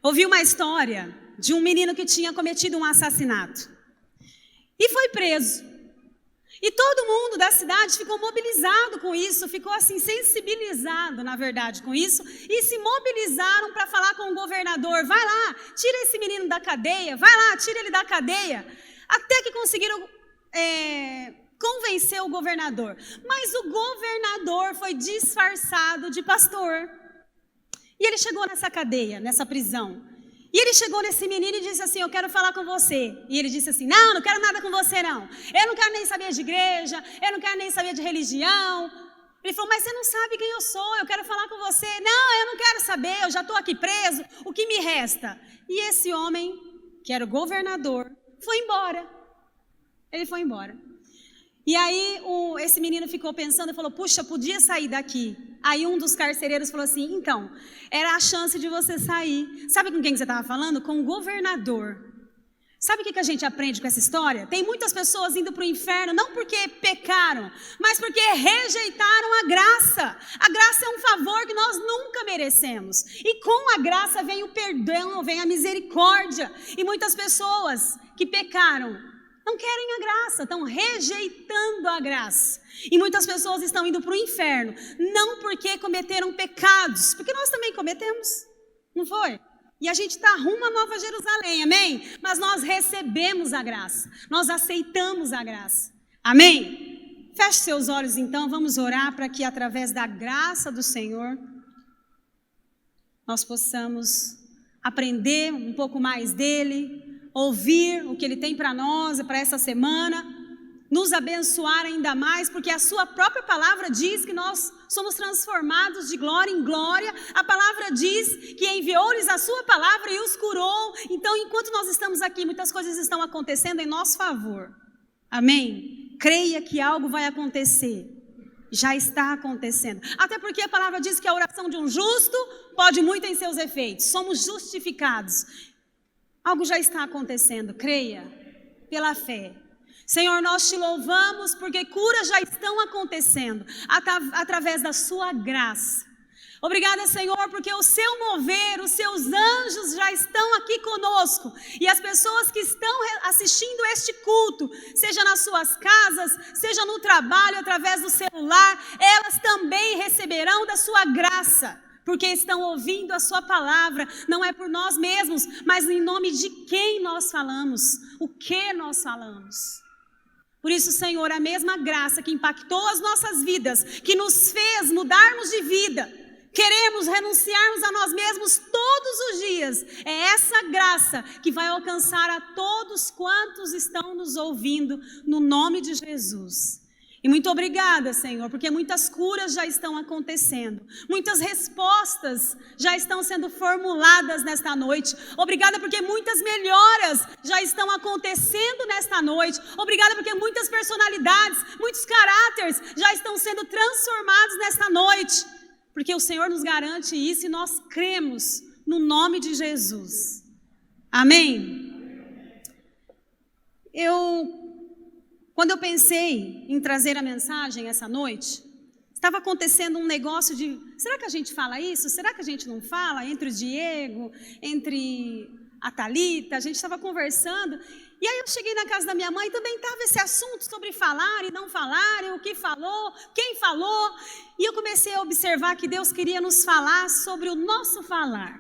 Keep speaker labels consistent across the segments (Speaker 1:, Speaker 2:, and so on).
Speaker 1: ouvi uma história de um menino que tinha cometido um assassinato e foi preso. E todo mundo da cidade ficou mobilizado com isso, ficou assim sensibilizado, na verdade, com isso, e se mobilizaram para falar com o governador: vai lá, tira esse menino da cadeia, vai lá, tira ele da cadeia, até que conseguiram convencer o governador. Mas o governador foi disfarçado de pastor, e ele chegou nessa cadeia, nessa prisão. E ele chegou nesse menino e disse assim: eu quero falar com você. E ele disse assim: não quero nada com você não. Eu não quero nem saber de igreja, eu não quero nem saber de religião. Ele falou: mas você não sabe quem eu sou, eu quero falar com você. Não, eu não quero saber, eu já estou aqui preso, o que me resta? E esse homem, que era o governador, foi embora. Ele foi embora. E aí esse menino ficou pensando e falou: puxa, podia sair daqui. Aí um dos carcereiros falou assim: então, era a chance de você sair. Sabe com quem você estava falando? Com o governador. Sabe o que a gente aprende com essa história? Tem muitas pessoas indo para o inferno, não porque pecaram, mas porque rejeitaram a graça. A graça é um favor que nós nunca merecemos. E com a graça vem o perdão, vem a misericórdia. E muitas pessoas que pecaram não querem a graça, estão rejeitando a graça. E muitas pessoas estão indo para o inferno, não porque cometeram pecados, porque nós também cometemos, não foi? E a gente está rumo à Nova Jerusalém, amém? Mas nós recebemos a graça, nós aceitamos a graça, amém? Feche seus olhos então, vamos orar para que através da graça do Senhor, nós possamos aprender um pouco mais dEle, ouvir o que Ele tem para nós, para essa semana, nos abençoar ainda mais, porque a sua própria palavra diz que nós somos transformados de glória em glória. A palavra diz que enviou-lhes a sua palavra e os curou. Então, enquanto nós estamos aqui, muitas coisas estão acontecendo em nosso favor, amém? Creia que algo vai acontecer, já está acontecendo, até porque a palavra diz que a oração de um justo pode muito em seus efeitos, somos justificados. Algo já está acontecendo, creia, pela fé. Senhor, nós te louvamos porque curas já estão acontecendo através da sua graça. Obrigada, Senhor, porque o seu mover, os seus anjos já estão aqui conosco. E as pessoas que estão assistindo este culto, seja nas suas casas, seja no trabalho, através do celular, elas também receberão da sua graça. Porque estão ouvindo a sua palavra, não é por nós mesmos, mas em nome de quem nós falamos, o que nós falamos. Por isso, Senhor, a mesma graça que impactou as nossas vidas, que nos fez mudarmos de vida, queremos renunciarmos a nós mesmos todos os dias, é essa graça que vai alcançar a todos quantos estão nos ouvindo, no nome de Jesus. E muito obrigada, Senhor, porque muitas curas já estão acontecendo, muitas respostas já estão sendo formuladas nesta noite. Obrigada porque muitas melhoras já estão acontecendo nesta noite. Obrigada porque muitas personalidades, muitos caráteres já estão sendo transformados nesta noite. Porque o Senhor nos garante isso e nós cremos no nome de Jesus. Amém? Quando eu pensei em trazer a mensagem essa noite, estava acontecendo um negócio de, será que a gente fala isso? Será que a gente não fala? Entre o Diego, entre a Thalita, a gente estava conversando. E aí eu cheguei na casa da minha mãe, também estava esse assunto sobre falar e não falar, e o que falou, quem falou. E eu comecei a observar que Deus queria nos falar sobre o nosso falar.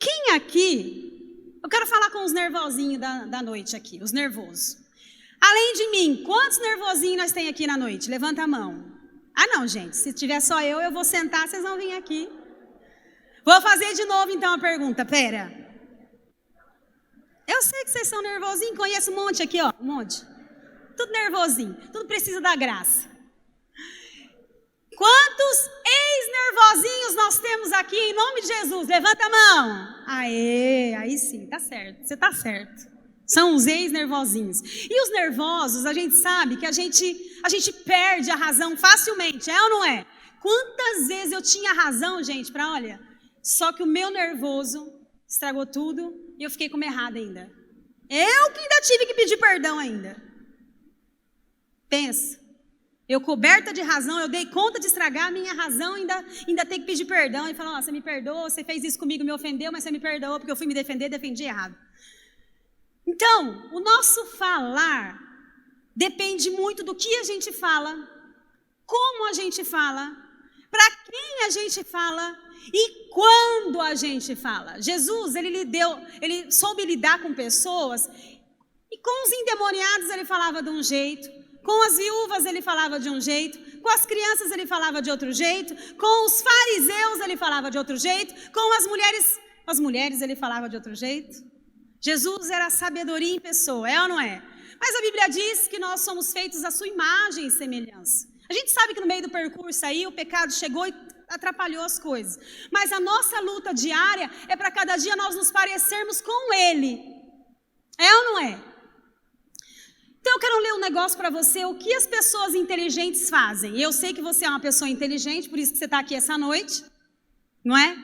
Speaker 1: Quem aqui... Eu quero falar com os nervosinhos da noite aqui, os nervosos. Além de mim, quantos nervosinhos nós temos aqui na noite? Levanta a mão. Ah não, gente, se tiver só eu vou sentar, vocês vão vir aqui. Vou fazer de novo então a pergunta, pera. Eu sei que vocês são nervosinhos, conheço um monte aqui, ó, um monte. Tudo nervosinho, tudo precisa da graça. Quantos ex-nervosinhos nós temos aqui em nome de Jesus? Levanta a mão. Aê, aí sim, tá certo, você tá certo. São os ex-nervosinhos. E os nervosos, a gente sabe que a gente perde a razão facilmente, é ou não é? Quantas vezes eu tinha razão, gente, olha, só que o meu nervoso estragou tudo e eu fiquei como errada ainda. Eu que ainda tive que pedir perdão ainda. Pensa. Eu, coberta de razão, eu dei conta de estragar a minha razão, ainda tem que pedir perdão e falar, você me perdoa, você fez isso comigo, me ofendeu, mas você me perdoou porque eu fui me defender, defendi errado. Então, o nosso falar depende muito do que a gente fala, como a gente fala, para quem a gente fala e quando a gente fala. Jesus, ele soube lidar com pessoas e com os endemoniados ele falava de um jeito, com as viúvas ele falava de um jeito, com as crianças ele falava de outro jeito, com os fariseus ele falava de outro jeito, com as mulheres ele falava de outro jeito. Jesus era sabedoria em pessoa, é ou não é? Mas a Bíblia diz que nós somos feitos à sua imagem e semelhança. A gente sabe que no meio do percurso aí o pecado chegou e atrapalhou as coisas. Mas a nossa luta diária é para cada dia nós nos parecermos com Ele. É ou não é? Então eu quero ler um negócio para você, o que as pessoas inteligentes fazem. Eu sei que você é uma pessoa inteligente, por isso que você está aqui essa noite, não é?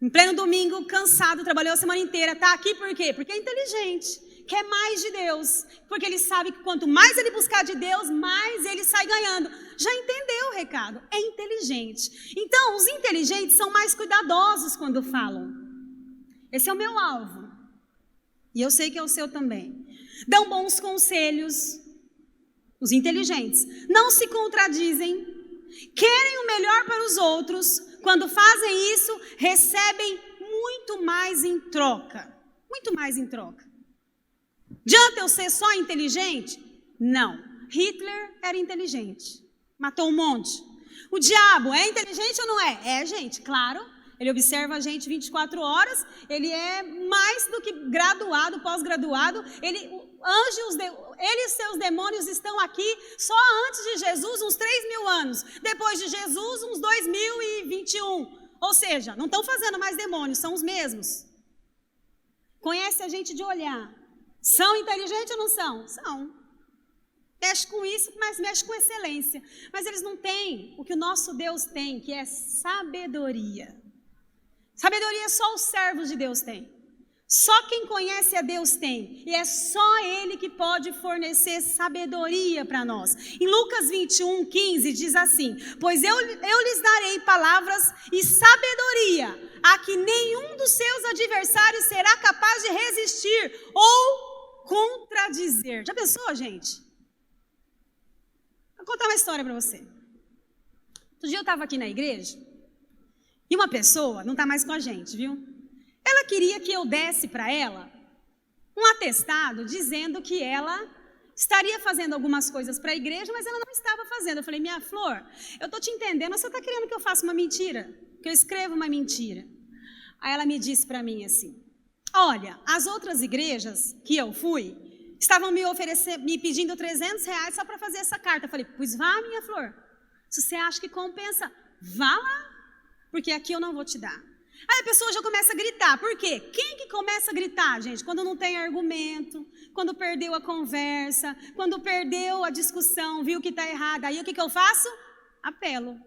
Speaker 1: Em pleno domingo, cansado, trabalhou a semana inteira, está aqui por quê? Porque é inteligente. Quer mais de Deus, porque ele sabe que quanto mais ele buscar de Deus, mais ele sai ganhando. Já entendeu o recado? É inteligente. Então, os inteligentes são mais cuidadosos quando falam. Esse é o meu alvo. E eu sei que é o seu também. Dão bons conselhos. Os inteligentes não se contradizem, querem o melhor para os outros. Quando fazem isso, recebem muito mais em troca. Muito mais em troca. Adianta eu ser só inteligente? Não. Hitler era inteligente. Matou um monte. O diabo é inteligente ou não é? É, gente, claro. Ele observa a gente 24 horas. Ele é mais do que graduado, pós-graduado. Ele e seus demônios estão aqui só antes de Jesus, uns 3.000 anos. Depois de Jesus, uns 2021. Ou seja, não estão fazendo mais demônios, são os mesmos. Conhece a gente de olhar. São inteligentes ou não são? São. Mexe com isso, mas mexe com excelência. Mas eles não têm o que o nosso Deus tem, que é sabedoria. Sabedoria só os servos de Deus têm. Só quem conhece a Deus tem. E é só Ele que pode fornecer sabedoria para nós. Em Lucas 21:15 diz assim: pois eu lhes darei palavras e sabedoria, a que nenhum dos seus adversários será capaz de resistir ou contradizer. Já pensou, gente? Vou contar uma história para você. Outro dia eu estava aqui na igreja e uma pessoa, não está mais com a gente, viu? Ela queria que eu desse para ela um atestado dizendo que ela estaria fazendo algumas coisas para a igreja, mas ela não estava fazendo. Eu falei, minha flor, eu estou te entendendo, você está querendo que eu faça uma mentira? Que eu escreva uma mentira? Aí ela me disse para mim assim, olha, as outras igrejas que eu fui, estavam me pedindo R$300 só para fazer essa carta. Eu falei, pois vá, minha flor. Se você acha que compensa, vá lá, porque aqui eu não vou te dar. Aí a pessoa já começa a gritar. Por quê? Quem que começa a gritar, gente? Quando não tem argumento, quando perdeu a conversa, quando perdeu a discussão, viu que está errado. Aí o que eu faço? Apelo.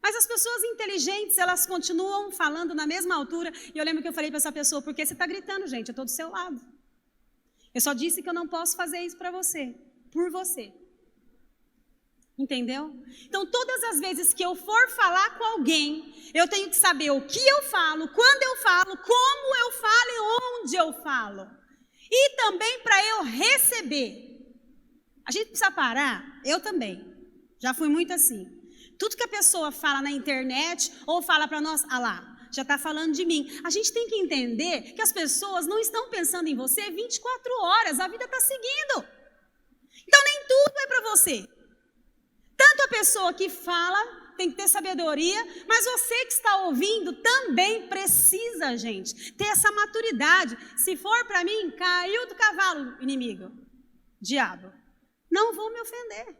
Speaker 1: Mas as pessoas inteligentes, elas continuam falando na mesma altura. E eu lembro que eu falei para essa pessoa, por que você está gritando, gente? Eu estou do seu lado. Eu só disse que eu não posso fazer isso para você, por você. Entendeu? Então, todas as vezes que eu for falar com alguém, eu tenho que saber o que eu falo, quando eu falo, como eu falo e onde eu falo. E também para eu receber. A gente precisa parar, eu também. Já fui muito assim. Tudo que a pessoa fala na internet ou fala para nós, ah lá, já está falando de mim. A gente tem que entender que as pessoas não estão pensando em você 24 horas, a vida está seguindo. Então, nem tudo é para você. Tanto a pessoa que fala tem que ter sabedoria, mas você que está ouvindo também precisa, gente, ter essa maturidade. Se for para mim, caiu do cavalo, inimigo, diabo, não vou me ofender.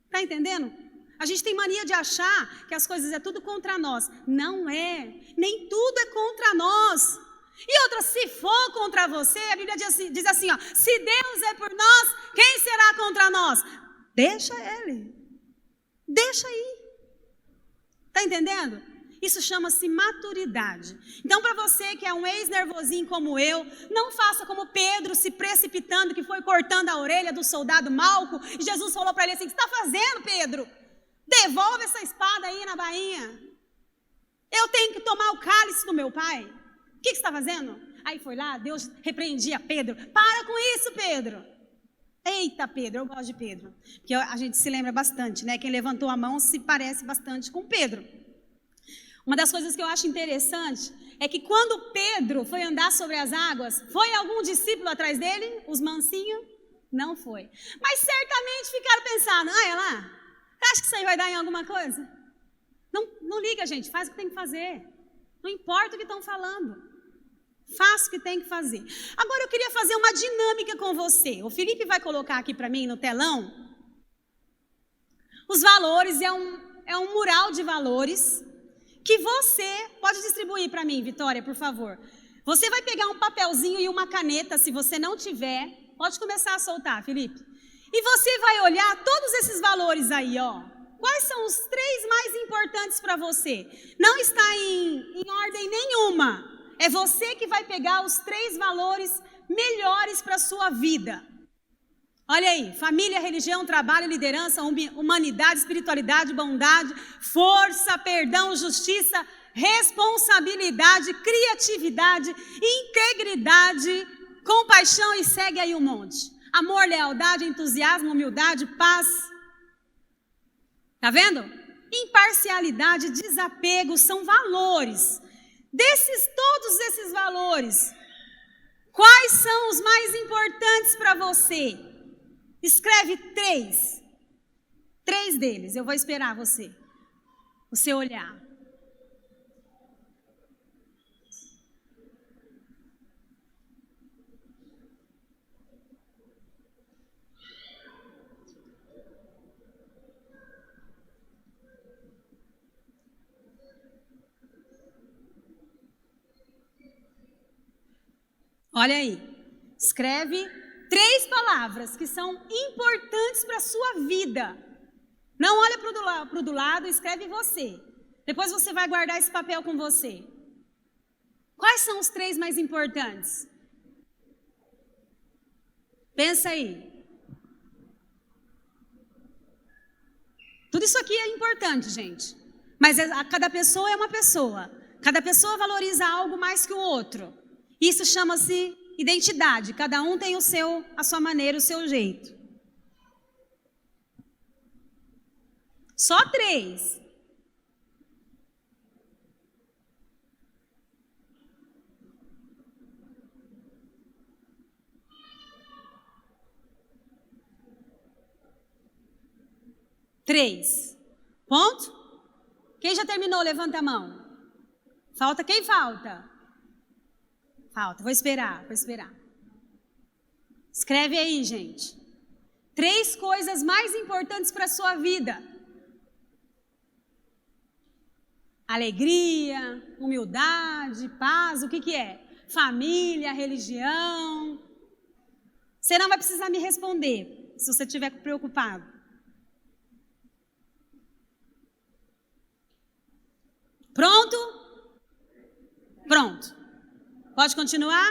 Speaker 1: Está entendendo? A gente tem mania de achar que as coisas é tudo contra nós. Não é, nem tudo é contra nós. E outra, se for contra você, a Bíblia diz assim, ó, se Deus é por nós, quem será contra nós? Deixa ele. Deixa aí. Está entendendo? Isso chama-se maturidade. Então, para você que é um ex-nervosinho como eu, não faça como Pedro se precipitando, que foi cortando a orelha do soldado Malco. E Jesus falou para ele assim: o que você está fazendo, Pedro? Devolve essa espada aí na bainha. Eu tenho que tomar o cálice do meu pai. O que você está fazendo? Aí foi lá, Deus repreendia Pedro. Para com isso, Pedro. Eita, Pedro, eu gosto de Pedro. Porque a gente se lembra bastante, né? Quem levantou a mão se parece bastante com Pedro. Uma das coisas que eu acho interessante é que quando Pedro foi andar sobre as águas, foi algum discípulo atrás dele? Os mansinhos? Não foi. Mas certamente ficaram pensando: é lá, acha que isso aí vai dar em alguma coisa? Não liga, gente, faz o que tem que fazer. Não importa o que estão falando. Faça o que tem que fazer. Agora eu queria fazer uma dinâmica com você. O Felipe vai colocar aqui para mim no telão os valores, é um mural de valores que você pode distribuir para mim, Vitória, por favor. Você vai pegar um papelzinho e uma caneta, se você não tiver, pode começar a soltar, Felipe. E você vai olhar todos esses valores aí, ó. Quais são os 3 mais importantes para você? Não está em ordem nenhuma. É você que vai pegar os 3 valores melhores para a sua vida. Olha aí: família, religião, trabalho, liderança, humanidade, espiritualidade, bondade, força, perdão, justiça, responsabilidade, criatividade, integridade, compaixão e segue aí um monte. Amor, lealdade, entusiasmo, humildade, paz. Tá vendo? Imparcialidade, desapego são valores. Todos esses valores, quais são os mais importantes para você? Escreve 3. 3 deles. Eu vou esperar você olhar. Olha aí, escreve 3 palavras que são importantes para a sua vida. Não olha para o do lado, escreve você. Depois você vai guardar esse papel com você. Quais são os 3 mais importantes? Pensa aí. Tudo isso aqui é importante, gente. Mas cada pessoa é uma pessoa. Cada pessoa valoriza algo mais que o outro. Isso chama-se identidade. Cada um tem a sua maneira, o seu jeito. Só 3. Ponto? Quem já terminou, levanta a mão. Falta quem falta? Falta, vou esperar. Escreve aí, gente. 3 coisas mais importantes para a sua vida. Alegria, humildade, paz, o que é? Família, religião. Você não vai precisar me responder, se você estiver preocupado. Pronto? Pronto. Pode continuar?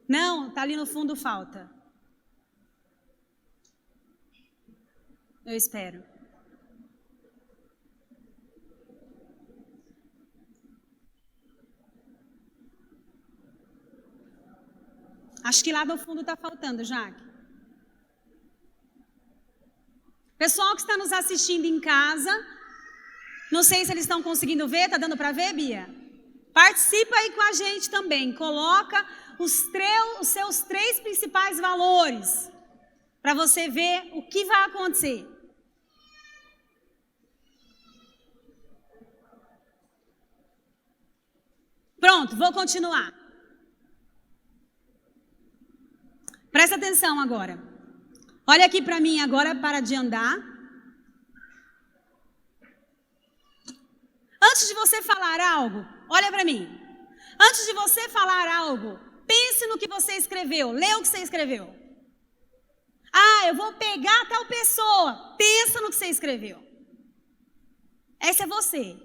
Speaker 1: Não, está ali no fundo, falta. Eu espero. Acho que lá no fundo está faltando, Jaque. Pessoal que está nos assistindo em casa, não sei se eles estão conseguindo ver, está dando para ver, Bia? Participa aí com a gente também. Coloca os seus 3 principais valores para você ver o que vai acontecer. Pronto, vou continuar. Presta atenção agora. Olha aqui para mim agora, para de andar. Antes de você falar algo, olha para mim. Antes de você falar algo, pense no que você escreveu. Lê o que você escreveu. Ah, eu vou pegar tal pessoa. Pensa no que você escreveu. Essa é você.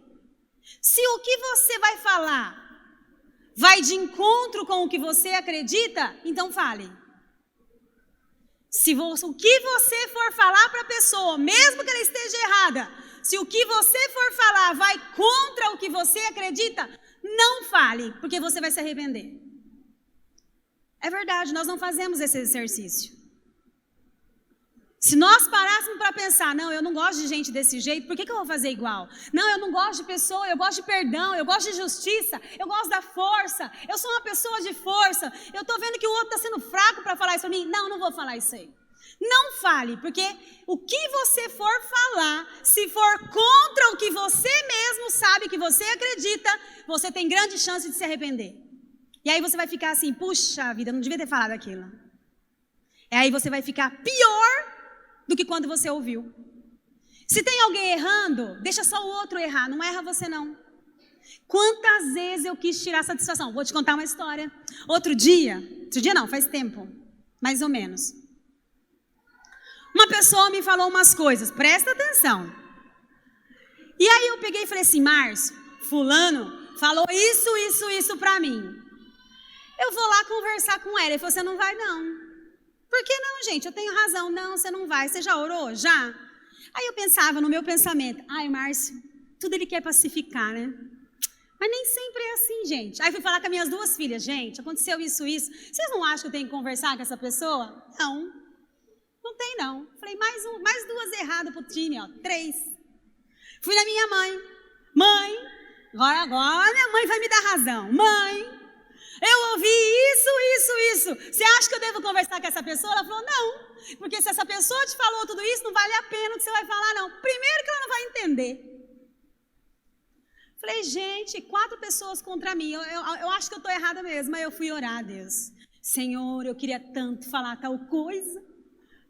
Speaker 1: Se o que você vai falar vai de encontro com o que você acredita, então fale. Se o que você for falar para a pessoa, mesmo que ela esteja errada, se o que você for falar vai contra o que você acredita, não fale, porque você vai se arrepender. É verdade, nós não fazemos esse exercício. Se nós parássemos para pensar, não, eu não gosto de gente desse jeito, por que eu vou fazer igual? Não, eu não gosto de pessoa, eu gosto de perdão, eu gosto de justiça, eu gosto da força, eu sou uma pessoa de força, eu estou vendo que o outro está sendo fraco para falar isso para mim. Não, não vou falar isso aí. Não fale, porque o que você for falar, se for contra o que você mesmo sabe, que você acredita, você tem grande chance de se arrepender. E aí você vai ficar assim, puxa vida, eu não devia ter falado aquilo. E aí você vai ficar pior do que quando você ouviu. Se tem alguém errando, deixa só o outro errar, não erra você não. Quantas vezes eu quis tirar satisfação? Vou te contar uma história. Outro dia não, faz tempo, mais ou menos. Uma pessoa me falou umas coisas, presta atenção. E aí eu peguei e falei assim, Márcio, fulano falou isso pra mim. Eu vou lá conversar com ela. Ele falou, você não vai não. Por que não, gente? Eu tenho razão. Não, você não vai. Você já orou? Já? Aí eu pensava no meu pensamento, ai, Márcio, tudo ele quer pacificar, né? Mas nem sempre é assim, gente. Aí fui falar com as minhas duas filhas, gente, aconteceu isso. Vocês não acham que eu tenho que conversar com essa pessoa? Não. Não tem, não. Falei, mais duas erradas pro time, ó. 3. Fui na minha mãe. Mãe, agora minha mãe vai me dar razão. Mãe, eu ouvi isso. Você acha que eu devo conversar com essa pessoa? Ela falou, não. Porque se essa pessoa te falou tudo isso, não vale a pena o que você vai falar, não. Primeiro que ela não vai entender. Falei, gente, 4 pessoas contra mim. Eu acho que eu estou errada mesmo. Aí eu fui orar a Deus. Senhor, eu queria tanto falar tal coisa,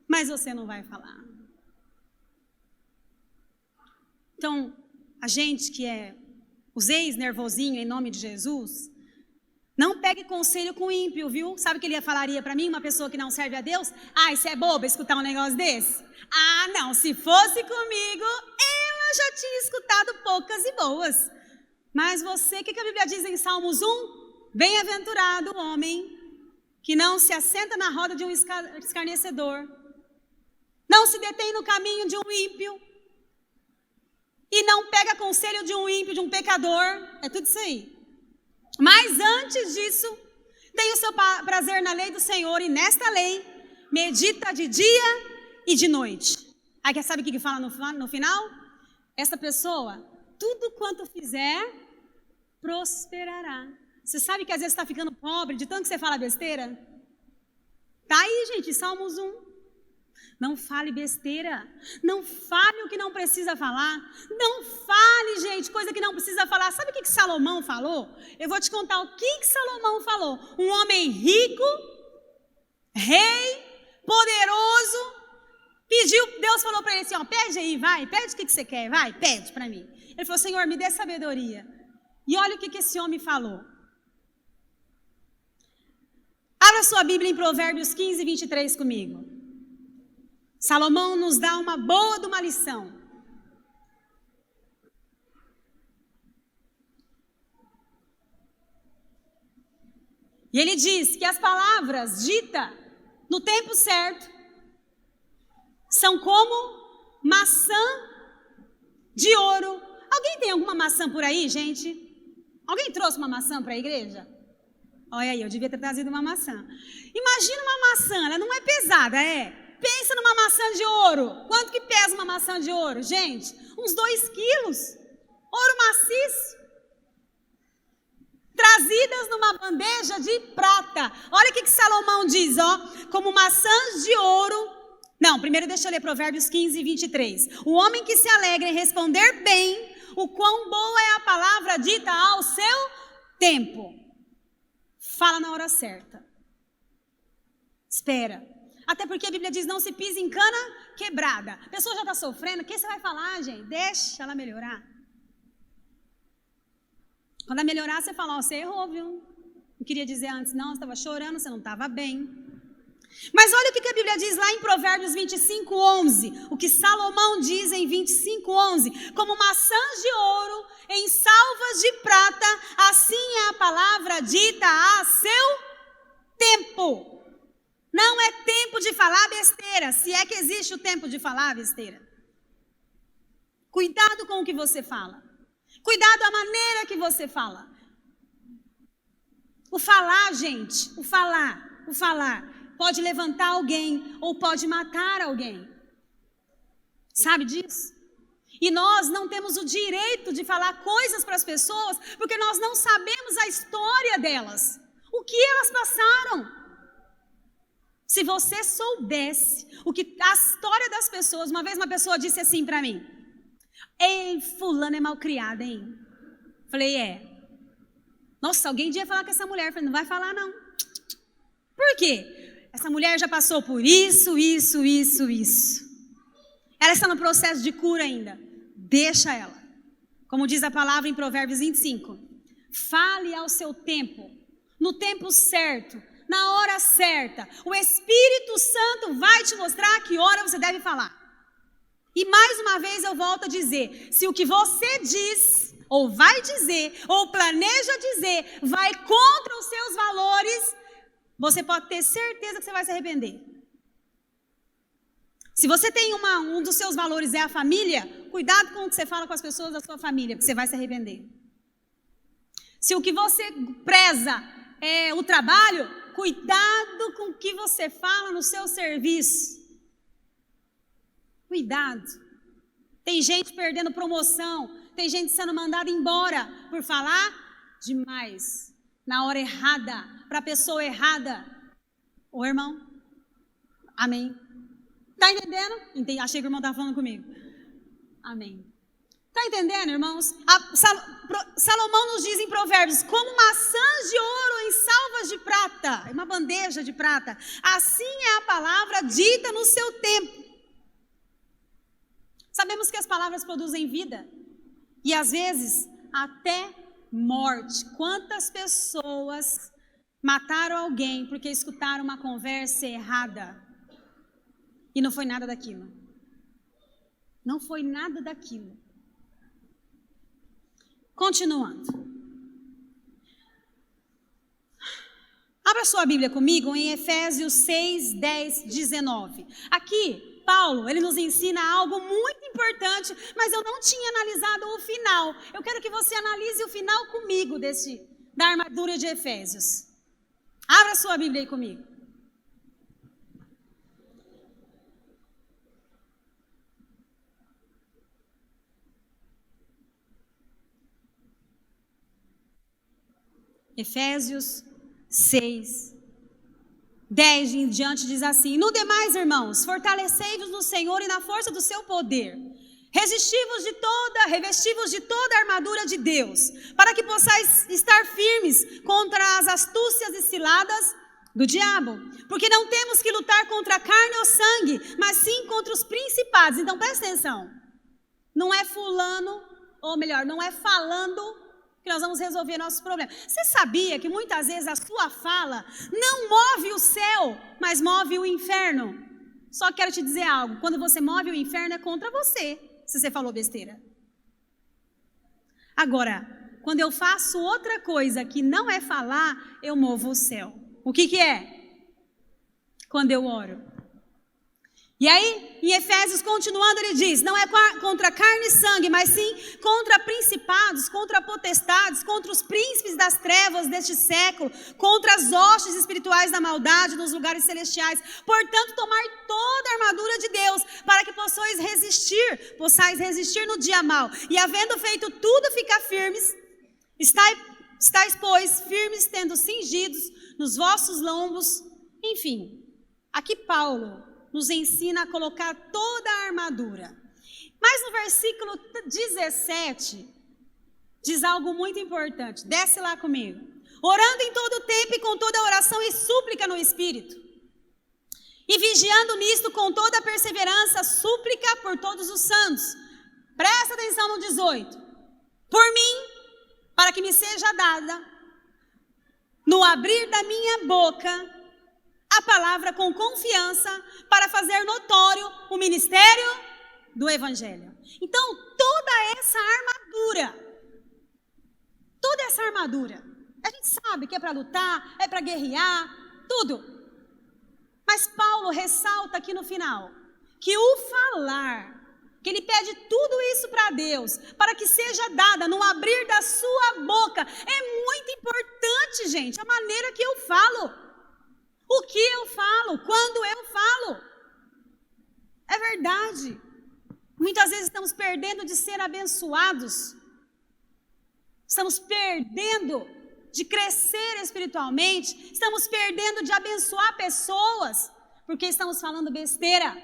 Speaker 1: mas você não vai falar. Então, a gente que é os ex-nervosinho em nome de Jesus, não pegue conselho com ímpio, viu? Sabe o que ele falaria para mim, uma pessoa que não serve a Deus? Ah, isso é boba escutar um negócio desse? Ah, não, se fosse comigo, eu já tinha escutado poucas e boas. Mas você, o que a Bíblia diz em Salmos 1? Bem-aventurado o homem que não se assenta na roda de um escarnecedor, não se detém no caminho de um ímpio, e não pega conselho de um ímpio, de um pecador. É tudo isso aí. Mas antes disso, tem o seu prazer na lei do Senhor, e nesta lei medita de dia e de noite. Aí sabe o que fala no final? Essa pessoa, tudo quanto fizer, prosperará. Você sabe que às vezes está ficando pobre de tanto que você fala besteira? Tá aí, gente, Salmos 1. Não fale besteira, não fale o que não precisa falar, não fale, gente, coisa que não precisa falar. Sabe o que Salomão falou? Eu vou te contar o que Salomão falou. Um homem rico, rei, poderoso, pediu, Deus falou para ele assim, ó, pede aí, vai, pede o que você quer, vai, pede para mim. Ele falou, Senhor, me dê sabedoria. E olha o que esse homem falou. Abra sua Bíblia em Provérbios 15, 23 comigo. Salomão nos dá uma boa de uma lição. E ele diz que as palavras ditas no tempo certo são como maçã de ouro. Alguém tem alguma maçã por aí, gente? Alguém trouxe uma maçã para a igreja? Olha aí, eu devia ter trazido uma maçã. Imagina uma maçã, ela não é pesada, é? Pensa numa maçã de ouro. Quanto que pesa uma maçã de ouro, gente? Uns 2 quilos. Ouro maciço. Trazidas numa bandeja de prata. Olha o que Salomão diz, ó. Como maçãs de ouro. Não, primeiro deixa eu ler Provérbios 15, 23. O homem que se alegra em responder bem, o quão boa é a palavra dita ao seu tempo. Fala na hora certa. Espera. Até porque a Bíblia diz, não se pise em cana quebrada. A pessoa já está sofrendo, o que você vai falar, gente? Deixa ela melhorar. Quando ela melhorar, você fala, ó, você errou, viu? Não queria dizer antes, não, você estava chorando, você não estava bem. Mas olha o que a Bíblia diz lá em Provérbios 25, 11. O que Salomão diz em 25, 11. Como maçãs de ouro em salvas de prata, assim é a palavra dita a seu tempo. Não é tempo de falar besteira, se é que existe o tempo de falar besteira. Cuidado com o que você fala. Cuidado a maneira que você fala. O falar, gente, o falar pode levantar alguém ou pode matar alguém. Sabe disso? E nós não temos o direito de falar coisas para as pessoas porque nós não sabemos a história delas. O que elas passaram. Se você soubesse a história das pessoas, uma vez uma pessoa disse assim para mim: ei, fulano é malcriada, hein? Falei, é. Nossa, alguém devia falar com essa mulher. Falei, não vai falar não. Por quê? Essa mulher já passou por isso. Ela está no processo de cura ainda. Deixa ela. Como diz a palavra em Provérbios 25. Fale ao seu tempo, no tempo certo, na hora certa. O Espírito Santo vai te mostrar que hora você deve falar. E mais uma vez eu volto a dizer, se o que você diz, ou vai dizer, ou planeja dizer, vai contra os seus valores, você pode ter certeza que você vai se arrepender. Se você tem um dos seus valores é a família, cuidado com o que você fala com as pessoas da sua família, porque você vai se arrepender. Se o que você preza é o trabalho, cuidado com o que você fala no seu serviço. Cuidado. Tem gente perdendo promoção, tem gente sendo mandada embora por falar demais, na hora errada, para a pessoa errada. Ô irmão, amém. Está entendendo? Achei que o irmão estava falando comigo. Amém. Está entendendo, irmãos? Salomão nos diz em Provérbios, como maçãs de ouro em salvas de prata, uma bandeja de prata, assim é a palavra dita no seu tempo. Sabemos que as palavras produzem vida e às vezes até morte. Quantas pessoas mataram alguém porque escutaram uma conversa errada e não foi nada daquilo? Não foi nada daquilo. Continuando. Abra sua Bíblia comigo em Efésios 6, 10, 19. Aqui, Paulo, ele nos ensina algo muito importante, mas eu não tinha analisado o final. Eu quero que você analise o final comigo da armadura de Efésios. Abra sua Bíblia aí comigo. Efésios 6, 10 em diante diz assim: no demais, irmãos, fortalecei-vos no Senhor e na força do seu poder. Revesti-vos de toda a armadura de Deus, para que possais estar firmes contra as astúcias e ciladas do diabo. Porque não temos que lutar contra a carne ou sangue, mas sim contra os principados. Então presta atenção. Não é fulano, ou melhor, não é falando que nós vamos resolver nossos problemas. Você sabia que muitas vezes a sua fala não move o céu, mas move o inferno? Só quero te dizer algo, quando você move o inferno é contra você, se você falou besteira. Agora, quando eu faço outra coisa que não é falar, eu movo o céu. O que é? Quando eu oro. E aí, em Efésios, continuando, ele diz, não é contra carne e sangue, mas sim contra principados, contra potestades, contra os príncipes das trevas deste século, contra as hostes espirituais da maldade nos lugares celestiais. Portanto, tomai toda a armadura de Deus, para que possais resistir no dia mau. E havendo feito tudo, ficar firmes, estáis, pois, firmes, tendo cingidos nos vossos lombos. Enfim, aqui Paulo nos ensina a colocar toda a armadura. Mas no versículo 17, diz algo muito importante. Desce lá comigo. Orando em todo o tempo e com toda oração e súplica no Espírito. E vigiando nisto com toda a perseverança, súplica por todos os santos. Presta atenção no 18. Por mim, para que me seja dada, no abrir da minha boca, a palavra com confiança para fazer notório o ministério do Evangelho. Então, toda essa armadura armadura. A gente sabe que é para lutar, é para guerrear, tudo. Mas Paulo ressalta aqui no final que o falar, que ele pede tudo isso para Deus, para que seja dada no abrir da sua boca. É muito importante, gente, a maneira que eu falo, o que eu falo, quando eu falo. É verdade. Muitas vezes estamos perdendo de ser abençoados, estamos perdendo de crescer espiritualmente, estamos perdendo de abençoar pessoas, porque estamos falando besteira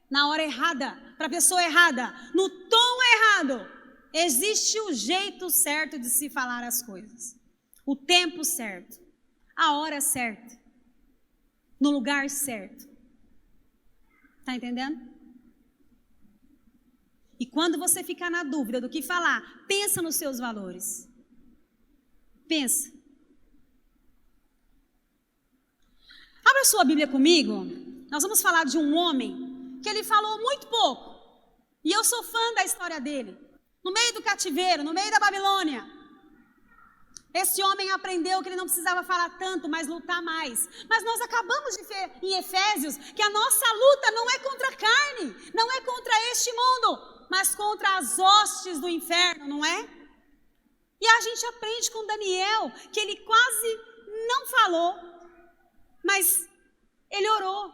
Speaker 1: na hora errada, para a pessoa errada, no tom errado. Existe o jeito certo de se falar as coisas, o tempo certo, a hora certa, no lugar certo. Está entendendo? E quando você ficar na dúvida do que falar, pensa nos seus valores. Pensa. Abra sua Bíblia comigo. Nós vamos falar de um homem que ele falou muito pouco. E eu sou fã da história dele. No meio do cativeiro, no meio da Babilônia. Esse homem aprendeu que ele não precisava falar tanto, mas lutar mais. Mas nós acabamos de ver em Efésios que a nossa luta não é contra a carne, não é contra este mundo, mas contra as hostes do inferno, não é? E a gente aprende com Daniel que ele quase não falou, mas ele orou.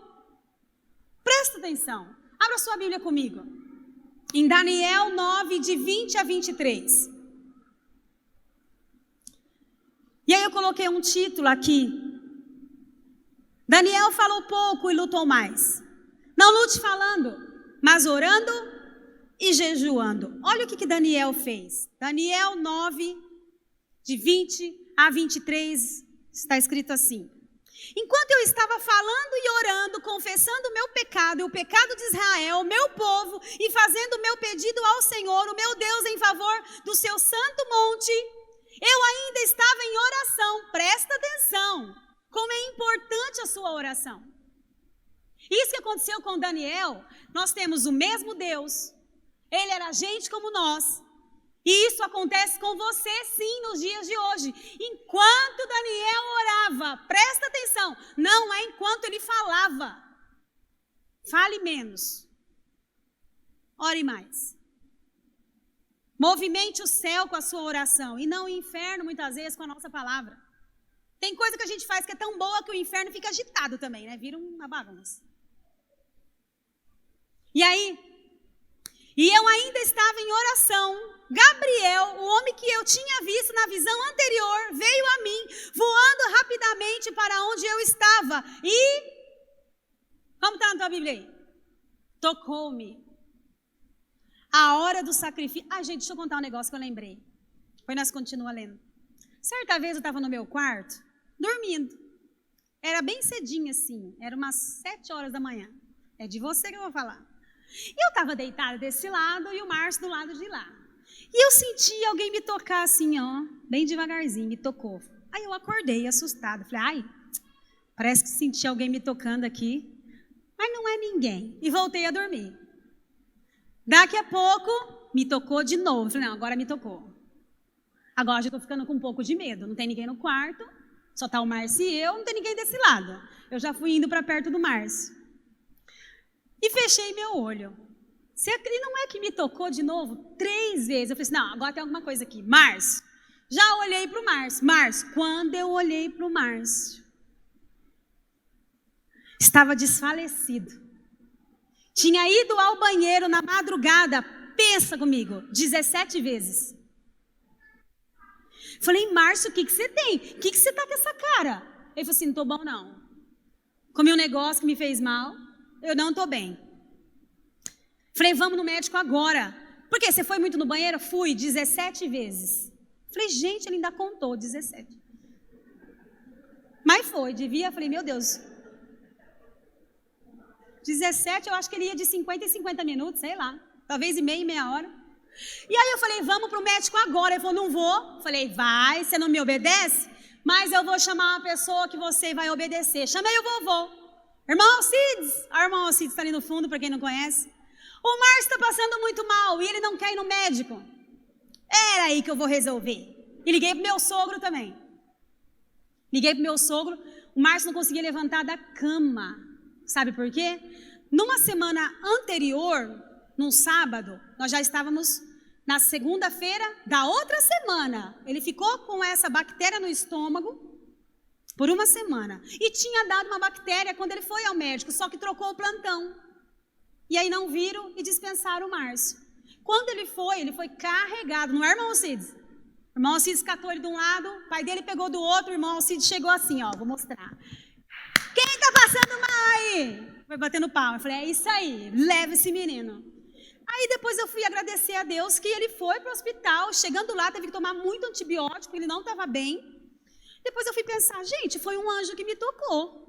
Speaker 1: Presta atenção, abra sua Bíblia comigo. Em Daniel 9, de 20 a 23. E aí eu coloquei um título aqui. Daniel falou pouco e lutou mais. Não lute falando, mas orando e jejuando. Olha o que Daniel fez. Daniel 9, de 20 a 23, está escrito assim. Enquanto eu estava falando e orando, confessando o meu pecado e o pecado de Israel, meu povo, e fazendo o meu pedido ao Senhor, o meu Deus, em favor do seu santo monte, eu ainda estava em oração. Presta atenção, como é importante a sua oração. Isso que aconteceu com Daniel, nós temos o mesmo Deus, ele era gente como nós, e isso acontece com você sim nos dias de hoje. Enquanto Daniel orava, presta atenção, não é enquanto ele falava. Fale menos, ore mais. Movimente o céu com a sua oração e não o inferno muitas vezes com a nossa palavra. Tem coisa que a gente faz que é tão boa que o inferno fica agitado também, né? Vira uma bagunça. E aí, e eu ainda estava em oração. Gabriel, o homem que eu tinha visto na visão anterior, veio a mim, voando rapidamente para onde eu estava. E, como está na tua Bíblia aí? Tocou-me. A hora do sacrifício. Ai, gente, deixa eu contar um negócio que eu lembrei. Depois nós continuamos lendo. Certa vez eu estava no meu quarto, dormindo. Era bem cedinho assim, era umas 7 horas da manhã. É de você que eu vou falar. E eu estava deitada desse lado e o Márcio do lado de lá. E eu senti alguém me tocar assim, ó, bem devagarzinho, me tocou. Aí eu acordei assustada, falei, ai, parece que senti alguém me tocando aqui, mas não é ninguém. E voltei a dormir. Daqui a pouco, me tocou de novo. Falei, não, agora me tocou. Agora já estou ficando com um pouco de medo. Não tem ninguém no quarto, só está o Márcio e eu, não tem ninguém desse lado. Eu já fui indo para perto do Márcio. E fechei meu olho. E não é que me tocou de novo 3 vezes. Eu falei assim, não, agora tem alguma coisa aqui. Márcio. Já olhei para o Márcio. Márcio, quando eu olhei para o Márcio, estava desfalecido. Tinha ido ao banheiro na madrugada, pensa comigo, 17 vezes. Falei, Márcio, o que você tem? O que você tá com essa cara? Ele falou assim, não tô bom não. Comi um negócio que me fez mal, eu não tô bem. Falei, vamos no médico agora. Por quê? Você foi muito no banheiro? Fui 17 vezes. Falei, gente, ele ainda contou 17. Mas foi, devia, falei, meu Deus. 17, eu acho que ele ia de 50 em 50 minutos, sei lá. Talvez e meia hora. E aí eu falei, vamos pro médico agora. Ele falou, não vou. Falei, vai, você não me obedece? Mas eu vou chamar uma pessoa que você vai obedecer. Chamei o vovô. Irmão Alcides. O irmão Alcides está ali no fundo, para quem não conhece. O Márcio está passando muito mal e ele não quer ir no médico. Era aí que eu vou resolver. E liguei pro meu sogro também. Liguei pro meu sogro, o Márcio não conseguia levantar da cama. Sabe por quê? Numa semana anterior, num sábado, nós já estávamos na segunda-feira da outra semana. Ele ficou com essa bactéria no estômago por uma semana. E tinha dado uma bactéria quando ele foi ao médico, só que trocou o plantão. E aí não viram e dispensaram o Márcio. Quando ele foi carregado, não é, irmão Alcides? O irmão Alcides catou ele de um lado, o pai dele pegou do outro, o irmão Alcides chegou assim, ó, vou mostrar. Quem tá passando mal aí? Foi batendo palma. Eu falei, é isso aí, leva esse menino. Aí depois eu fui agradecer a Deus que ele foi para o hospital. Chegando lá, teve que tomar muito antibiótico, ele não estava bem. Depois eu fui pensar, gente, foi um anjo que me tocou.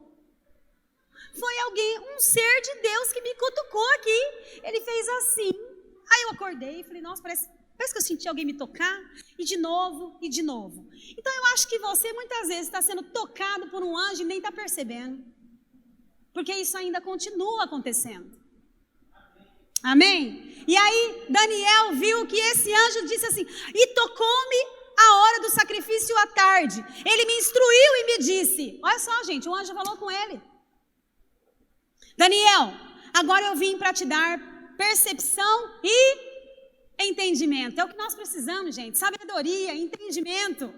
Speaker 1: Foi alguém, um ser de Deus que me cutucou aqui. Ele fez assim. Aí eu acordei e falei, nossa, parece que eu senti alguém me tocar. E de novo, e de novo. Então eu acho que você muitas vezes está sendo tocado por um anjo e nem está percebendo. Porque isso ainda continua acontecendo. Amém? E aí Daniel viu que esse anjo disse assim, e tocou-me a hora do sacrifício à tarde. Ele me instruiu e me disse, olha só gente, o anjo falou com ele. Daniel, agora eu vim para te dar percepção e entendimento. É o que nós precisamos, gente. Sabedoria, entendimento.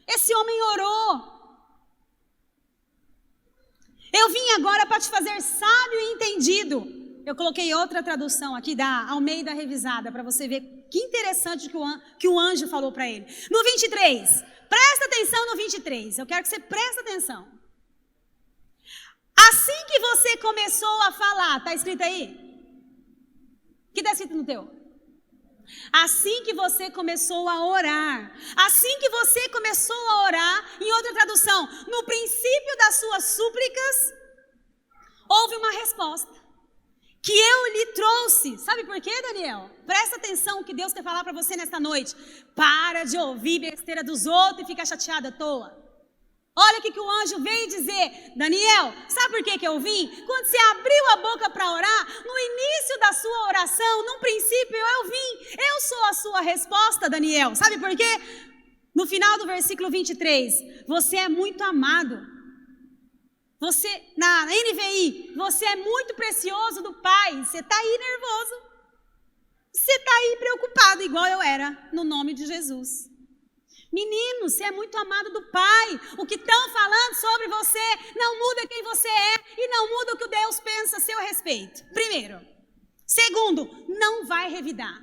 Speaker 1: Esse homem orou. Eu vim agora para te fazer sábio e entendido. Eu coloquei outra tradução aqui da Almeida Revisada para você ver que interessante que o anjo falou para ele. No 23, presta atenção no 23. Eu quero que você preste atenção. Assim que você começou a falar, está escrito aí? O que está escrito no teu? Assim que você começou a orar. Assim que você começou a orar, em outra tradução, no princípio das suas súplicas, houve uma resposta. Que eu lhe trouxe. Sabe por quê, Daniel? Presta atenção o que Deus quer falar para você nesta noite. Para de ouvir besteira dos outros e ficar chateado à toa. Olha o que o anjo veio dizer. Daniel, sabe por que eu vim? Quando você abriu a boca para orar, no início da sua oração, no princípio eu vim. Eu sou a sua resposta, Daniel. Sabe por quê? No final do versículo 23, você é muito amado. Você, na NVI, você é muito precioso do Pai. Você está aí nervoso. Você está aí preocupado, igual eu era, no nome de Jesus. Menino, você é muito amado do Pai. O que estão falando sobre você não muda quem você é e não muda o que Deus pensa a seu respeito. Primeiro. Segundo, não vai revidar.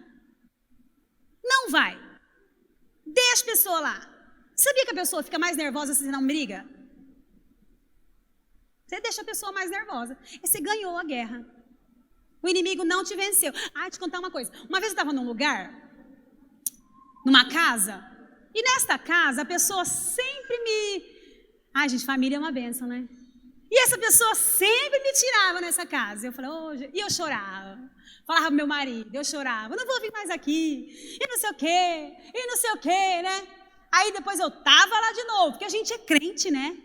Speaker 1: Não vai. Deixa a pessoa lá. Sabia que a pessoa fica mais nervosa se não briga? Você deixa a pessoa mais nervosa. E você ganhou a guerra. O inimigo não te venceu. Ah, te contar uma coisa. Uma vez eu estava num lugar, numa casa, e nesta casa a pessoa sempre me... Ai, gente, família é uma bênção, né? E essa pessoa sempre me tirava nessa casa. Eu falei, hoje... E eu chorava. Falava pro meu marido, eu chorava. Eu não vou vir mais aqui. E não sei o quê. E não sei o quê, né? Aí depois eu tava lá de novo. Porque a gente é crente, né?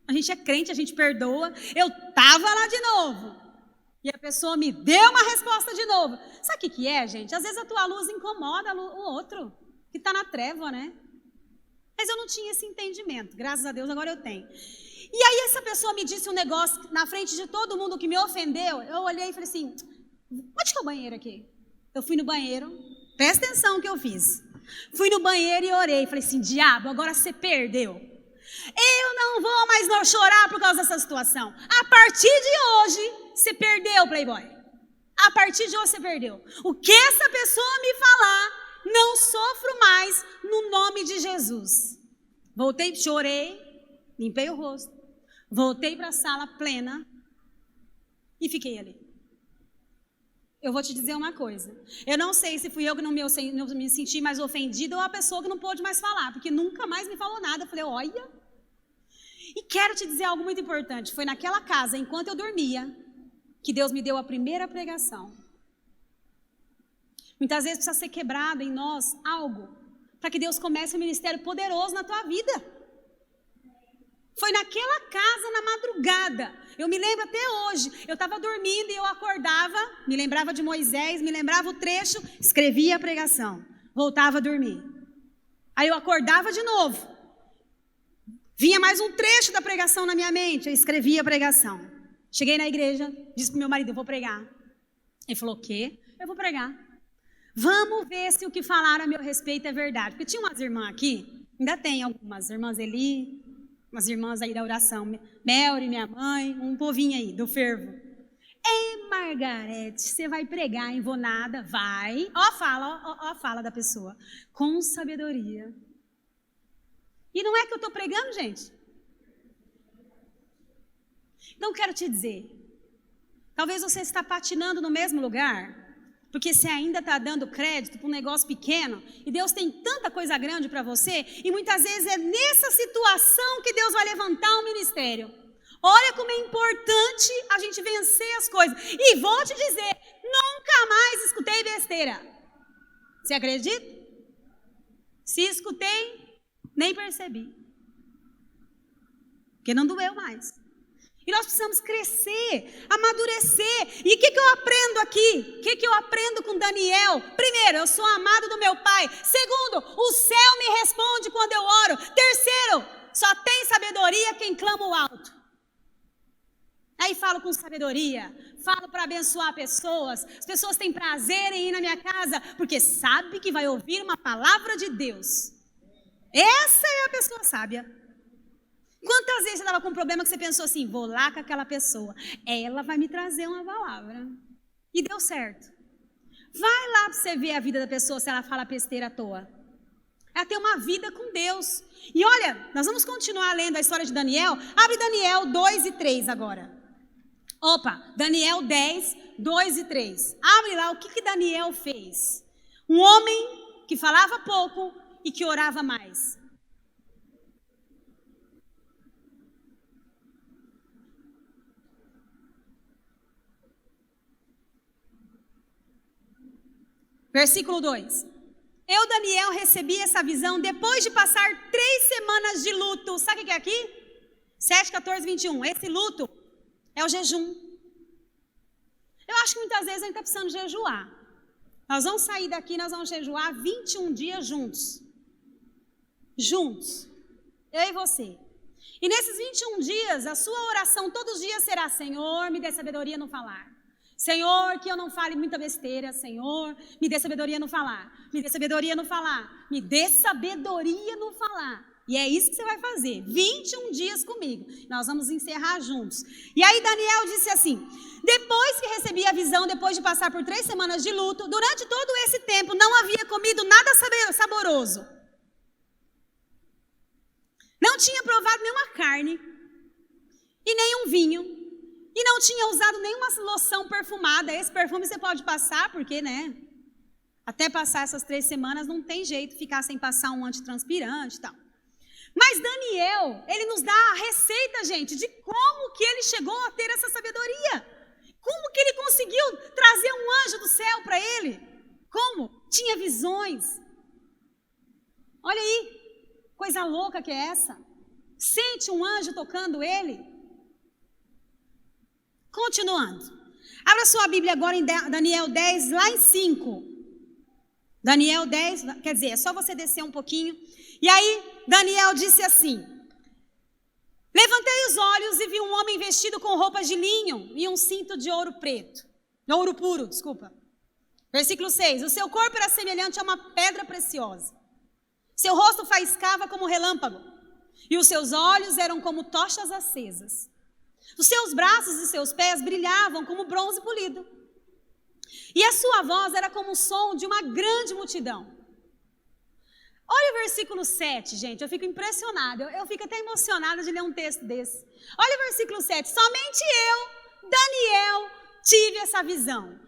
Speaker 1: A gente é crente, a gente perdoa. Eu tava lá de novo. E a pessoa me deu uma resposta de novo. Sabe o que é, gente? Às vezes a tua luz incomoda o outro, que está na treva, né? Mas eu não tinha esse entendimento. Graças a Deus, agora eu tenho. E aí essa pessoa me disse um negócio na frente de todo mundo que me ofendeu. Eu olhei e falei assim, onde que é o banheiro aqui? Eu fui no banheiro, presta atenção no que eu fiz. Fui no banheiro e orei. Falei assim, diabo, agora você perdeu. Eu não vou mais chorar por causa dessa situação. A partir de hoje, você perdeu, Playboy. A partir de hoje você perdeu. O que essa pessoa me falar, não sofro mais no nome de Jesus. Voltei, chorei, limpei o rosto. Voltei para a sala plena e fiquei ali. Eu vou te dizer uma coisa. Eu não sei se fui eu que não me senti mais ofendida ou a pessoa que não pôde mais falar, porque nunca mais me falou nada. Eu falei, olha... E quero te dizer algo muito importante. Foi naquela casa, enquanto eu dormia, que Deus me deu a primeira pregação. Muitas vezes precisa ser quebrado em nós algo, para que Deus comece um ministério poderoso na tua vida. Foi naquela casa, na madrugada. Eu me lembro até hoje. Eu estava dormindo e eu acordava, me lembrava de Moisés, me lembrava o trecho, escrevia a pregação, voltava a dormir. Aí eu acordava de novo. Vinha mais um trecho da pregação na minha mente, eu escrevia a pregação. Cheguei na igreja, disse para o meu marido, eu vou pregar. Ele falou, o quê? Eu vou pregar. Vamos ver se o que falaram a meu respeito é verdade. Porque tinha umas irmãs aqui, ainda tem algumas irmãs Eli, umas irmãs aí da oração, Melry, minha mãe, um povinho aí, do fervo. Ei, Margarete, você vai pregar em Vonada? Vai. Ó a fala da pessoa. Com sabedoria. E não é que eu estou pregando, gente. Então, quero te dizer. Talvez você está patinando no mesmo lugar. Porque você ainda está dando crédito para um negócio pequeno. E Deus tem tanta coisa grande para você. E muitas vezes é nessa situação que Deus vai levantar um ministério. Olha como é importante a gente vencer as coisas. E vou te dizer, nunca mais escutei besteira. Você acredita? Se escutei, nem percebi. Porque não doeu mais. E nós precisamos crescer, amadurecer. E o que eu aprendo aqui? O que eu aprendo com Daniel? Primeiro, eu sou amado do meu Pai. Segundo, o céu me responde quando eu oro. Terceiro, só tem sabedoria quem clama o alto. Aí falo com sabedoria, falo para abençoar pessoas. As pessoas têm prazer em ir na minha casa, porque sabe que vai ouvir uma palavra de Deus. Essa é a pessoa sábia. Quantas vezes você estava com um problema que você pensou assim, vou lá com aquela pessoa, ela vai me trazer uma palavra. E deu certo. Vai lá para você ver a vida da pessoa se ela fala besteira à toa. Ela tem uma vida com Deus. E olha, nós vamos continuar lendo a história de Daniel. Abre Daniel 2 e 3 agora. Opa, Daniel 10, 2 e 3. Abre lá o que Daniel fez. Um homem que falava pouco e que orava mais. Versículo 2. Eu, Daniel, recebi essa visão depois de passar 3 semanas de luto. Sabe o que é aqui? 7, 14, 21. Esse luto é o jejum. Eu acho que muitas vezes a gente está precisando jejuar. Nós vamos sair daqui, nós vamos jejuar 21 dias juntos. Juntos. Eu e você. E nesses 21 dias, a sua oração todos os dias será: Senhor, me dê sabedoria no falar. Senhor, que eu não fale muita besteira. Senhor, me dê sabedoria no falar. Me dê sabedoria no falar. Me dê sabedoria no falar. E é isso que você vai fazer. 21 dias comigo. Nós vamos encerrar juntos. E aí Daniel disse assim: depois que recebi a visão, depois de passar por 3 semanas de luto, durante todo esse tempo não havia comido nada saboroso. Não tinha provado nenhuma carne e nenhum vinho. E não tinha usado nenhuma loção perfumada. Esse perfume você pode passar, porque, né? Até passar essas 3 semanas não tem jeito de ficar sem passar um antitranspirante e tal. Mas Daniel, ele nos dá a receita, gente, de como que ele chegou a ter essa sabedoria. Como que ele conseguiu trazer um anjo do céu para ele? Como? Tinha visões. Olha aí, coisa louca que é essa. Sente um anjo tocando ele. Continuando. Abra sua Bíblia agora em Daniel 10, lá em 5. Daniel 10, quer dizer, é só você descer um pouquinho. E aí, Daniel disse assim: levantei os olhos e vi um homem vestido com roupas de linho e um cinto de ouro preto. Ouro puro, desculpa. Versículo 6. O seu corpo era semelhante a uma pedra preciosa. Seu rosto faiscava como relâmpago. E os seus olhos eram como tochas acesas. Os seus braços e seus pés brilhavam como bronze polido. E a sua voz era como o som de uma grande multidão. Olha o versículo 7, gente, eu fico impressionada, eu fico até emocionada de ler um texto desse. Olha o versículo 7, somente eu, Daniel, tive essa visão.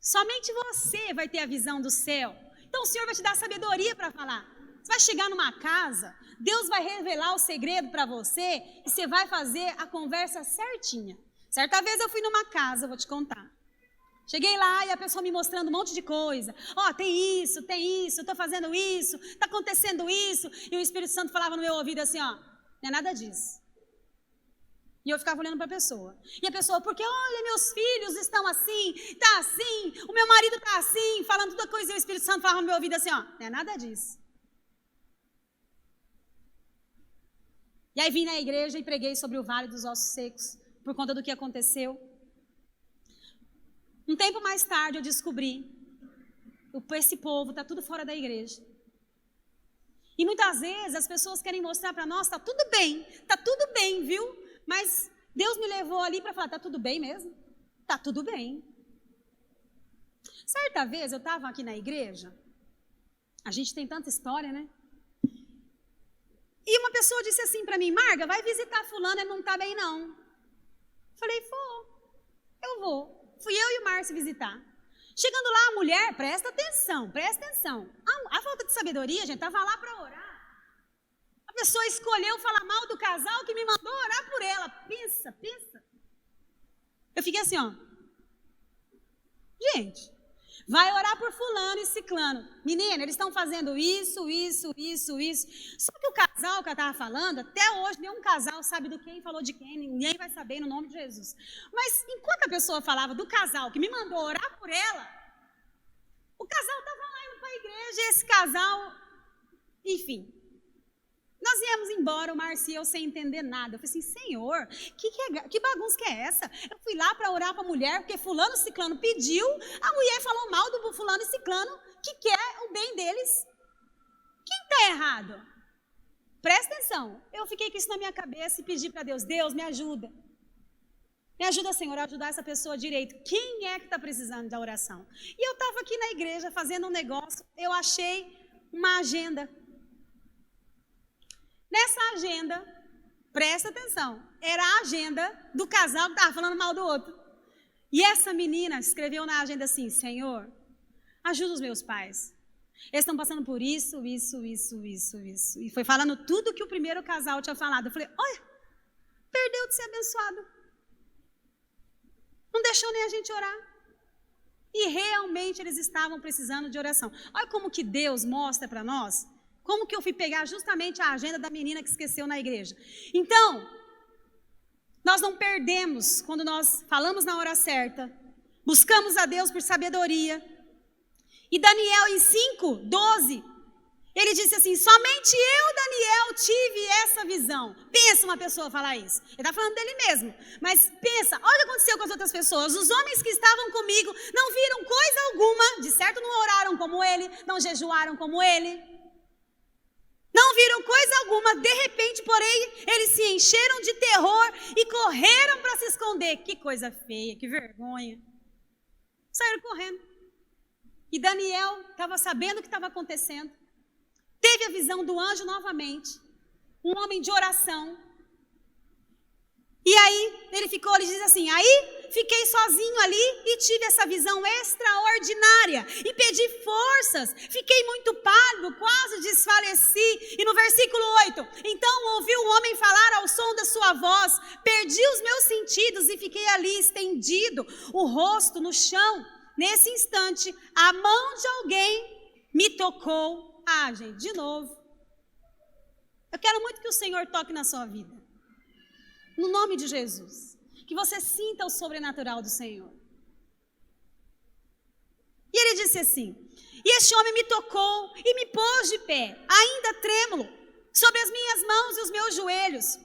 Speaker 1: Somente você vai ter a visão do céu. Então o Senhor vai te dar sabedoria para falar. Você vai chegar numa casa, Deus vai revelar o segredo para você e você vai fazer a conversa certinha. Certa vez eu fui numa casa, vou te contar. Cheguei lá e a pessoa me mostrando um monte de coisa. Ó, tem isso, eu estou fazendo isso, está acontecendo isso. E o Espírito Santo falava no meu ouvido assim, ó, não é nada disso. E eu ficava olhando para a pessoa. E a pessoa, porque olha, meus filhos estão assim, está assim, o meu marido está assim, falando toda coisa. E o Espírito Santo falava no meu ouvido assim, ó, não é nada disso. E aí vim na igreja e preguei sobre o Vale dos Ossos Secos, por conta do que aconteceu. Um tempo mais tarde eu descobri, esse povo está tudo fora da igreja. E muitas vezes as pessoas querem mostrar para nós, tá tudo bem, viu? Mas Deus me levou ali para falar, tá tudo bem mesmo? Tá tudo bem. Certa vez eu estava aqui na igreja, a gente tem tanta história, né? E uma pessoa disse assim para mim, Marga, vai visitar fulano, ele não está bem não. Falei, eu vou. Fui eu e o Márcio visitar. Chegando lá, a mulher, presta atenção. A falta de sabedoria, gente, estava lá para orar. A pessoa escolheu falar mal do casal que me mandou orar por ela. Pensa. Eu fiquei assim, ó. Gente, vai orar por fulano e ciclano. Menina, eles estão fazendo isso. Só que o casal que eu estava falando, até hoje nenhum casal sabe do quem falou de quem, ninguém vai saber no nome de Jesus. Mas enquanto a pessoa falava do casal que me mandou orar por ela, o casal estava lá indo para a igreja e esse casal, enfim. Nós viemos embora, o Márcio e eu, sem entender nada. Eu falei assim, Senhor, que bagunça que é essa? Eu fui lá para orar para a mulher, porque fulano e ciclano pediu, a mulher falou mal do fulano e ciclano, que quer o bem deles. Quem está errado? Presta atenção. Eu fiquei com isso na minha cabeça e pedi para Deus, Deus, me ajuda. Me ajuda, Senhor, a ajudar essa pessoa direito. Quem é que está precisando da oração? E eu estava aqui na igreja fazendo um negócio, eu achei uma agenda. Nessa agenda, presta atenção, era a agenda do casal que estava falando mal do outro. E essa menina escreveu na agenda assim, Senhor, ajuda os meus pais. Eles estão passando por isso. E foi falando tudo que o primeiro casal tinha falado. Eu falei, olha, perdeu de ser abençoado. Não deixou nem a gente orar. E realmente eles estavam precisando de oração. Olha como que Deus mostra para nós. Como que eu fui pegar justamente a agenda da menina que esqueceu na igreja? Então, nós não perdemos quando nós falamos na hora certa, buscamos a Deus por sabedoria. E Daniel em 5:12, ele disse assim, somente eu, Daniel, tive essa visão. Pensa uma pessoa falar isso. Ele está falando dele mesmo. Mas pensa, olha o que aconteceu com as outras pessoas. Os homens que estavam comigo não viram coisa alguma, de certo não oraram como ele, não jejuaram como ele. Não viram coisa alguma, de repente, porém, eles se encheram de terror e correram para se esconder. Que coisa feia, que vergonha. Saíram correndo. E Daniel estava sabendo o que estava acontecendo. Teve a visão do anjo novamente. Um homem de oração. E aí, ele diz assim, aí fiquei sozinho ali e tive essa visão extraordinária. E pedi forças, fiquei muito pálido, quase desfaleci. E no versículo 8, então ouvi o homem falar ao som da sua voz, perdi os meus sentidos e fiquei ali estendido, o rosto no chão. Nesse instante, a mão de alguém me tocou. Ah, gente, de novo. Eu quero muito que o Senhor toque na sua vida. No nome de Jesus, que você sinta o sobrenatural do Senhor. E ele disse assim, e este homem me tocou e me pôs de pé, ainda trêmulo, sobre as minhas mãos e os meus joelhos.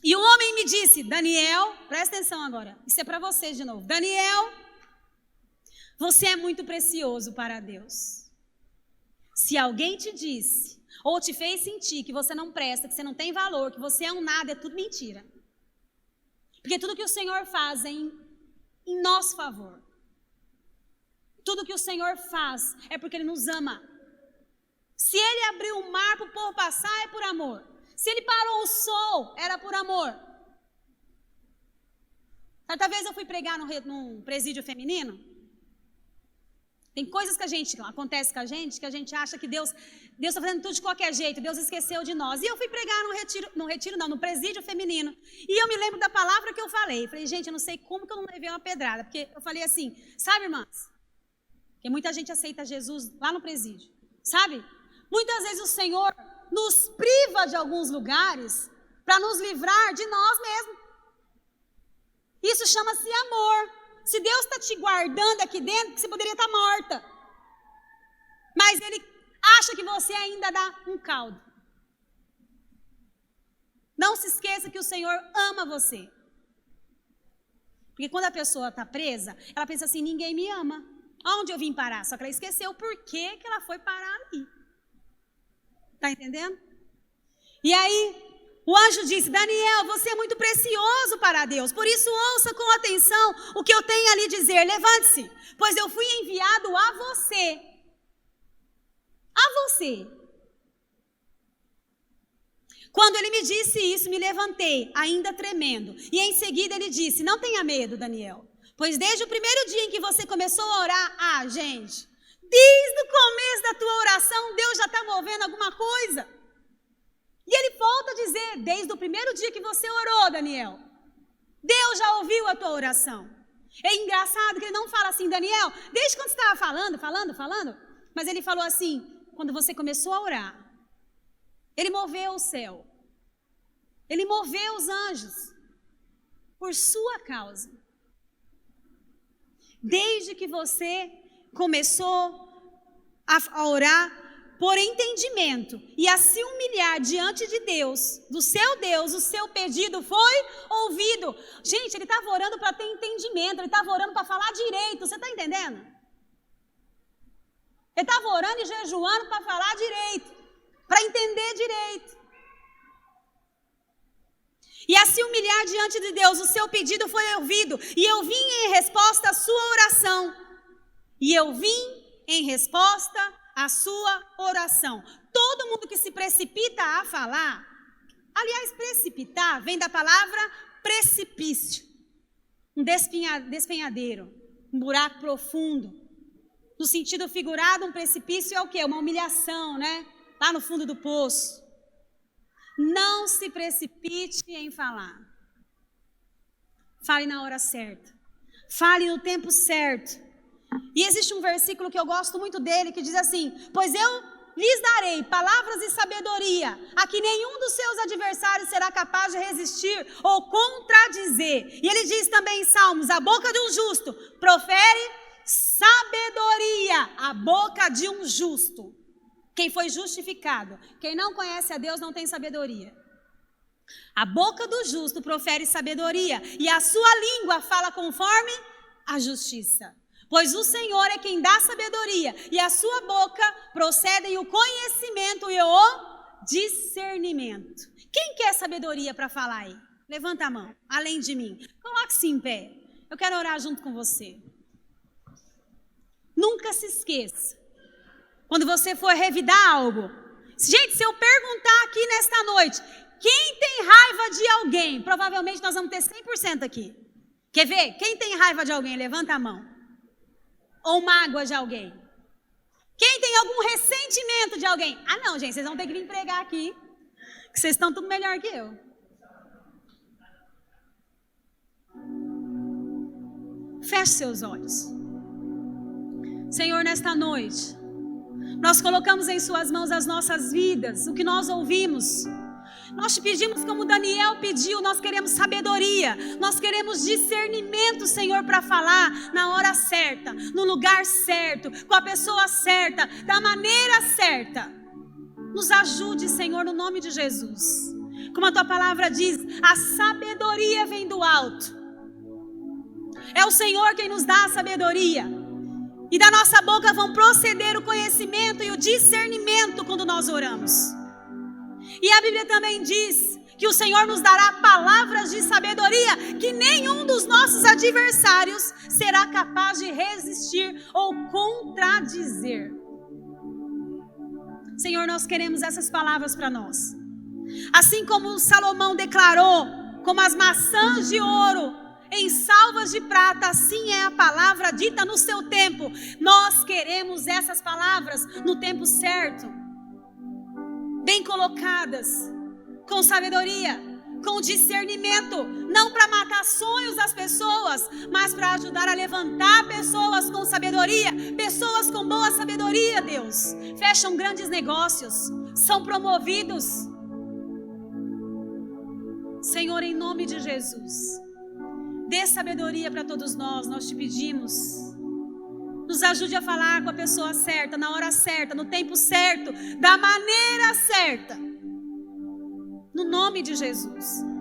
Speaker 1: E o homem me disse, Daniel, presta atenção agora, isso é para você de novo. Daniel, você é muito precioso para Deus. Se alguém te disse, ou te fez sentir que você não presta, que você não tem valor, que você é um nada, é tudo mentira. Porque tudo que o Senhor faz é em nosso favor. Tudo que o Senhor faz é porque Ele nos ama. Se Ele abriu o mar para o povo passar, é por amor. Se Ele parou o sol, era por amor. Certa vez eu fui pregar num presídio feminino. Tem coisas que acontece com a gente, que a gente acha que Deus está fazendo tudo de qualquer jeito, Deus esqueceu de nós. E eu fui pregar no presídio feminino. E eu me lembro da palavra que eu falei. Falei, gente, eu não sei como que eu não levei uma pedrada. Porque eu falei assim, sabe, irmãs? Porque muita gente aceita Jesus lá no presídio. Sabe? Muitas vezes o Senhor nos priva de alguns lugares para nos livrar de nós mesmos. Isso chama-se amor. Se Deus está te guardando aqui dentro, você poderia estar morta. Mas Ele acha que você ainda dá um caldo. Não se esqueça que o Senhor ama você. Porque quando a pessoa está presa, ela pensa assim, ninguém me ama. Aonde eu vim parar? Só que ela esqueceu por que ela foi parar ali. Está entendendo? E aí, o anjo disse, Daniel, você é muito precioso para Deus. Por isso, ouça com atenção o que eu tenho a lhe dizer. Levante-se, pois eu fui enviado a você. A você. Quando ele me disse isso, me levantei, ainda tremendo. E em seguida ele disse, não tenha medo, Daniel. Pois desde o primeiro dia em que você começou a orar, gente, desde o começo da tua oração, Deus já está movendo alguma coisa. E ele volta a dizer, desde o primeiro dia que você orou, Daniel, Deus já ouviu a tua oração. É engraçado que ele não fala assim, Daniel, desde quando você estava falando, mas ele falou assim, quando você começou a orar, ele moveu o céu, ele moveu os anjos, por sua causa. Desde que você começou a orar por entendimento e a se humilhar diante de Deus, do seu Deus, o seu pedido foi ouvido. Gente, ele estava orando para ter entendimento, ele estava orando para falar direito, você está entendendo? Ele estava orando e jejuando para falar direito, para entender direito. E a se humilhar diante de Deus, o seu pedido foi ouvido. E eu vim em resposta à sua oração. Todo mundo que se precipita a falar, aliás, precipitar vem da palavra precipício. Um despenhadeiro, um buraco profundo. No sentido figurado, um precipício é o quê? Uma humilhação, né? Lá no fundo do poço. Não se precipite em falar. Fale na hora certa. Fale no tempo certo. E existe um versículo que eu gosto muito dele, que diz assim, pois eu lhes darei palavras de sabedoria, a que nenhum dos seus adversários será capaz de resistir ou contradizer. E ele diz também em Salmos, a boca de um justo profere sabedoria, a boca de um justo. Quem foi justificado, quem não conhece a Deus não tem sabedoria. A boca do justo profere sabedoria e a sua língua fala conforme a justiça. Pois o Senhor é quem dá sabedoria e a sua boca procedem o conhecimento e o discernimento. Quem quer sabedoria para falar aí? Levanta a mão, além de mim. Coloque-se em pé. Eu quero orar junto com você. Nunca se esqueça. Quando você for revidar algo. Gente, se eu perguntar aqui nesta noite, quem tem raiva de alguém? Provavelmente nós vamos ter 100% aqui. Quer ver? Quem tem raiva de alguém? Levanta a mão. Ou mágoa de alguém? Quem tem algum ressentimento de alguém? Ah não, gente, vocês vão ter que vir pregar aqui. Que vocês estão tudo melhor que eu. Feche seus olhos. Senhor, nesta noite, nós colocamos em suas mãos as nossas vidas, o que nós ouvimos. Nós te pedimos como Daniel pediu, nós queremos sabedoria, nós queremos discernimento, Senhor, para falar na hora certa, no lugar certo, com a pessoa certa, da maneira certa. Nos ajude, Senhor, no nome de Jesus. Como a tua palavra diz, a sabedoria vem do alto. É o Senhor quem nos dá a sabedoria. E da nossa boca vão proceder o conhecimento e o discernimento quando nós oramos. E a Bíblia também diz que o Senhor nos dará palavras de sabedoria que nenhum dos nossos adversários será capaz de resistir ou contradizer. Senhor, nós queremos essas palavras para nós. Assim como Salomão declarou, como as maçãs de ouro em salvas de prata, assim é a palavra dita no seu tempo. Nós queremos essas palavras no tempo certo, bem colocadas, com sabedoria, com discernimento, não para matar sonhos das pessoas, mas para ajudar a levantar pessoas com sabedoria, pessoas com boa sabedoria, Deus, fecham grandes negócios, são promovidos. Senhor, em nome de Jesus, dê sabedoria para todos nós te pedimos. Nos ajude a falar com a pessoa certa, na hora certa, no tempo certo, da maneira certa. no nome de Jesus.